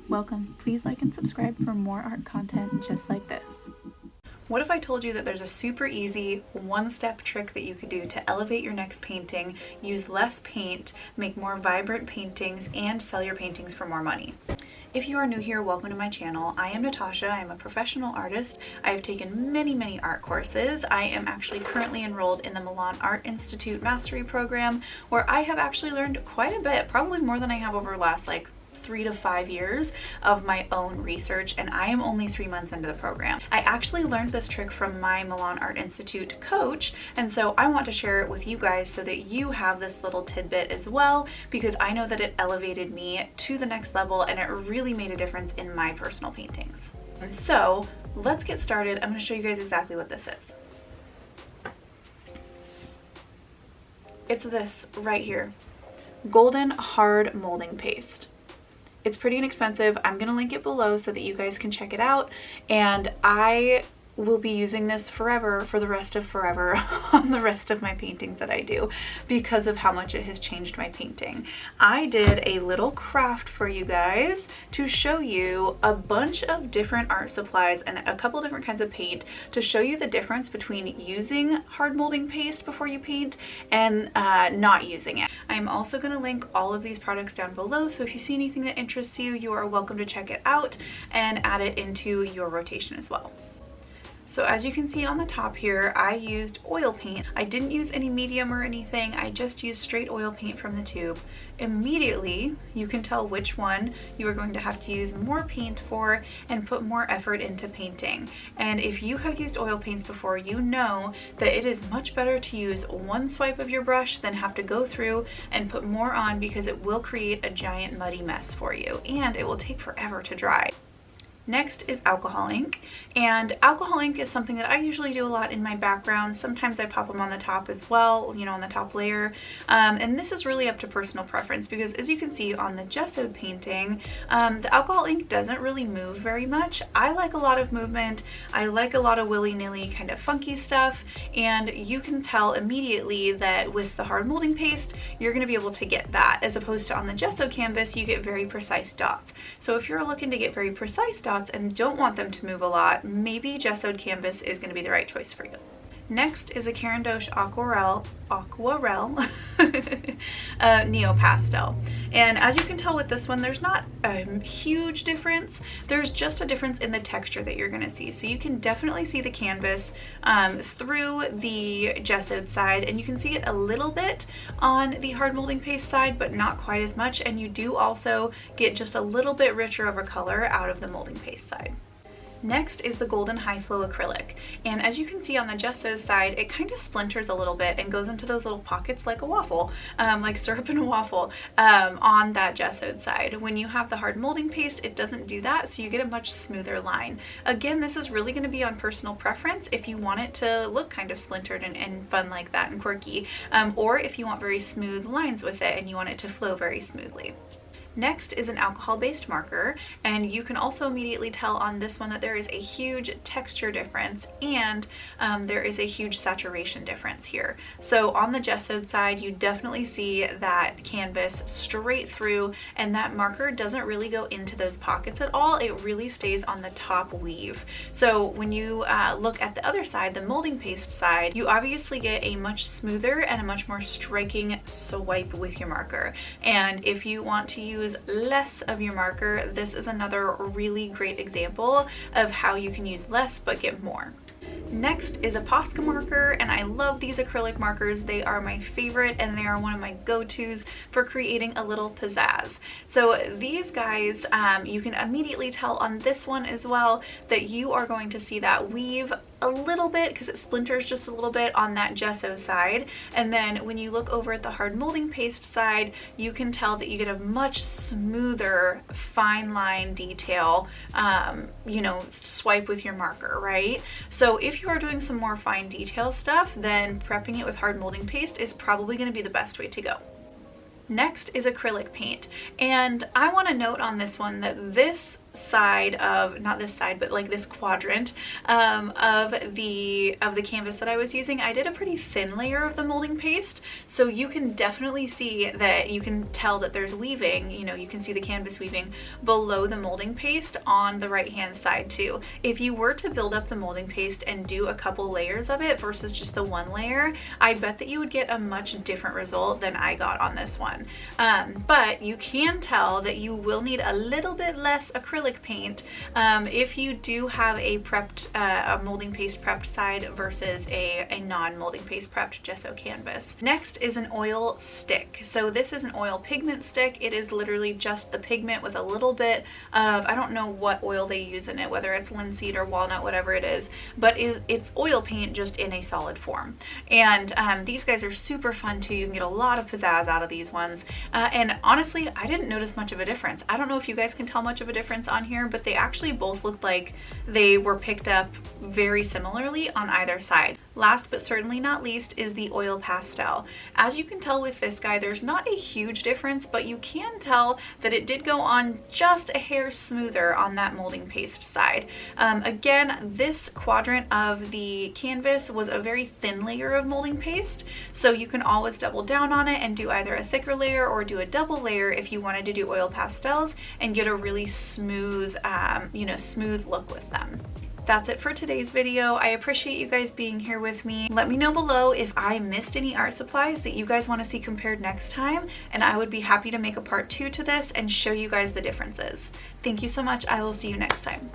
Welcome. Please like and subscribe for more art content just like this. What if I told you that there's a super easy one-step trick that you could do to elevate your next painting, use less paint, make more vibrant paintings, and sell your paintings for more money? If you are new here, welcome to my channel. I am Natasha. I am a professional artist. I have taken many art courses. I am actually currently enrolled in the Milan Art Institute Mastery Program, where I have actually learned quite a bit, probably more than I have over the last 3 to 5 years of my own research, and I am only 3 months into the program. I actually learned this trick from my Milan Art Institute coach, and so I want to share it with you guys so that you have this little tidbit as well, because I know that it elevated me to the next level and it really made a difference in my personal paintings. So let's get started. I'm going to show you guys exactly what this is. It's this right here, golden hard molding paste. It's pretty inexpensive. I'm going to link it below so that you guys can check it out. And I will be using this forever, for the rest of forever, on the rest of my paintings that I do, because of how much it has changed my painting. I did a little craft for you guys to show you a bunch of different art supplies and a couple different kinds of paint to show you the difference between using hard molding paste before you paint and not using it. I'm also going to link all of these products down below, so if you see anything that interests you, you are welcome to check it out and add it into your rotation as well. So as you can see on the top here, I used oil paint. I didn't use any medium or anything. I just used straight oil paint from the tube. Immediately, you can tell which one you are going to have to use more paint for and put more effort into painting. And if you have used oil paints before, you know that it is much better to use one swipe of your brush than have to go through and put more on, because it will create a giant muddy mess for you and it will take forever to dry. Next is alcohol ink, and alcohol ink is something that I usually do a lot in my background. Sometimes I pop them on the top as well, you know, on the top layer, and this is really up to personal preference, because as you can see on the gessoed painting, the alcohol ink doesn't really move very much. I like a lot of movement. I like a lot of willy-nilly kind of funky stuff, and you can tell immediately that with the hard molding paste you're going to be able to get that, as opposed to on the gesso canvas you get very precise dots. So if you're looking to get very precise dots and don't want them to move a lot, maybe gessoed canvas is going to be the right choice for you. Next is a Caran Aquarelle Neo Pastel. And as you can tell with this one, there's not a huge difference. There's just a difference in the texture that you're going to see. So you can definitely see the canvas through the gessoed side, and you can see it a little bit on the hard molding paste side, but not quite as much. And you do also get just a little bit richer of a color out of the molding paste side. Next is the golden high flow acrylic, and as you can see on the gesso side, it kind of splinters a little bit and goes into those little pockets like a waffle, like syrup in a waffle, on that gessoed side. When you have the hard molding paste, it doesn't do that, so you get a much smoother line. Again, this is really going to be on personal preference if you want it to look kind of splintered and fun like that and quirky, or if you want very smooth lines with it and you want it to flow very smoothly. Next is an alcohol-based marker, and you can also immediately tell on this one that there is a huge texture difference and there is a huge saturation difference here. So on the gessoed side, you definitely see that canvas straight through, and that marker doesn't really go into those pockets at all. It really stays on the top weave. So when you look at the other side, the molding paste side, you obviously get a much smoother and a much more striking swipe with your marker. And if you want to use less of your marker, this is another really great example of how you can use less but get more. Next is a Posca marker, and I love these acrylic markers. They are my favorite and they are one of my go-tos for creating a little pizzazz. So these guys, you can immediately tell on this one as well that you are going to see that weave a little bit because it splinters just a little bit on that gesso side, and then when you look over at the hard molding paste side, you can tell that you get a much smoother fine line detail, you know, swipe with your marker, right? So if you are doing some more fine detail stuff, then prepping it with hard molding paste is probably going to be the best way to go. Next is acrylic paint, and I want to note on this one that this side of, not this side, but like this quadrant of the canvas that I was using, I did a pretty thin layer of the molding paste. So you can definitely see that, you can tell that there's weaving, you know, you can see the canvas weaving below the molding paste on the right hand side too. If you were to build up the molding paste and do a couple layers of it versus just the one layer, I bet that you would get a much different result than I got on this one. But you can tell that you will need a little bit less acrylic paint if you do have a prepped, a molding paste prepped side versus a non-molding paste prepped gesso canvas. Next is an oil stick. So this is an oil pigment stick. It is literally just the pigment with a little bit of, I don't know what oil they use in it, whether it's linseed or walnut, whatever it is, but it's oil paint just in a solid form. And these guys are super fun too. You can get a lot of pizzazz out of these ones. And honestly, I didn't notice much of a difference. I don't know if you guys can tell much of a difference on here, but they actually both looked like they were picked up very similarly on either side. Last but certainly not least is the oil pastel. As you can tell with this guy, there's not a huge difference, but you can tell that it did go on just a hair smoother on that molding paste side. Again, this quadrant of the canvas was a very thin layer of molding paste, so you can always double down on it and do either a thicker layer or do a double layer if you wanted to do oil pastels and get a really smooth, you know, smooth look with them. That's it for today's video. I appreciate you guys being here with me. Let me know below if I missed any art supplies that you guys want to see compared next time, and I would be happy to make a part 2 to this and show you guys the differences. Thank you so much. I will see you next time.